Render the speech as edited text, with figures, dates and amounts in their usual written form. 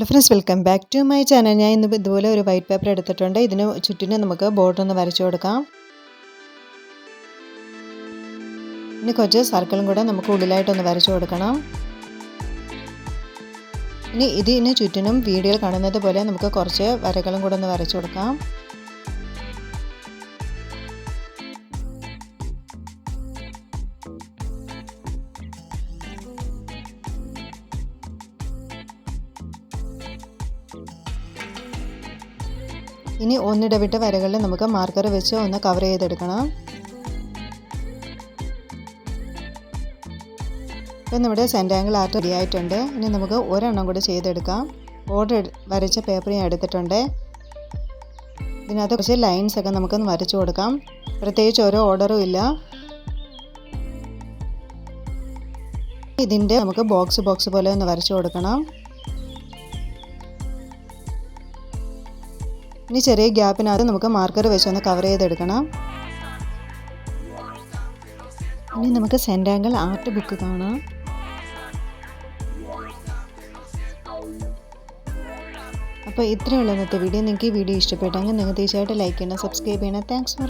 Hello friends, welcome back to my channel. ഞാൻ ഇന്ന് ഇതുപോലെ ഒരു വൈറ്റ് പേപ്പർ എടുത്തിട്ടുണ്ട്. ഇതിന് ചുറ്റിനും നമുക്ക് ബോർഡർ ഒന്ന് വരച്ചു കൊടുക്കാം. ഇനി കുറച്ച് സർക്കിളും കൂടെ നമുക്ക് ഉള്ളിലായിട്ടൊന്ന് വരച്ചു കൊടുക്കണം. ഇനി ഇതിന് ചുറ്റിനും വീഡിയോയിൽ കാണുന്നത് പോലെ നമുക്ക് കുറച്ച് വരകളും കൂടെ ഒന്ന് വരച്ചു കൊടുക്കാം. ഇനി ഒന്നിടവിട്ട വരകളിൽ നമുക്ക് മാർക്കർ വെച്ച് ഒന്ന് കവർ ചെയ്തെടുക്കണം. ഇപ്പം നമ്മുടെ സെൻറ്റർ ആംഗിൾ ആർട്ട് റെഡി ആയിട്ടുണ്ട്. ഇനി നമുക്ക് ഒരെണ്ണം കൂടി ചെയ്തെടുക്കാം. ബോർഡർ വരച്ച പേപ്പർ ഞാൻ എടുത്തിട്ടുണ്ട്. ഇതിനകത്ത് കുറച്ച് ലൈൻസ് ഒക്കെ നമുക്കൊന്ന് വരച്ചു കൊടുക്കാം. പ്രത്യേകിച്ച് ഓരോ ഓർഡറും ഇല്ല. ഇതിൻ്റെ നമുക്ക് ബോക്സ് പോലെ ഒന്ന് വരച്ചു കൊടുക്കണം. ഇനി ചെറിയ ഗ്യാപ്പിനകത്ത് നമുക്ക് മാർക്കർ വെച്ചൊന്ന് കവർ ചെയ്തെടുക്കണം. ഇനി നമുക്ക് സെൻറ്റർ ആംഗിൾ ആർട്ട് ബുക്ക് കാണാം. അപ്പോൾ ഇത്രയുള്ള ഇന്നത്തെ വീഡിയോ. നിങ്ങൾക്ക് ഈ വീഡിയോ ഇഷ്ടപ്പെട്ടെങ്കിൽ നിങ്ങൾ തീർച്ചയായിട്ടും ലൈക്ക് ചെയ്യണം, സബ്സ്ക്രൈബ് ചെയ്യണം. Thanks for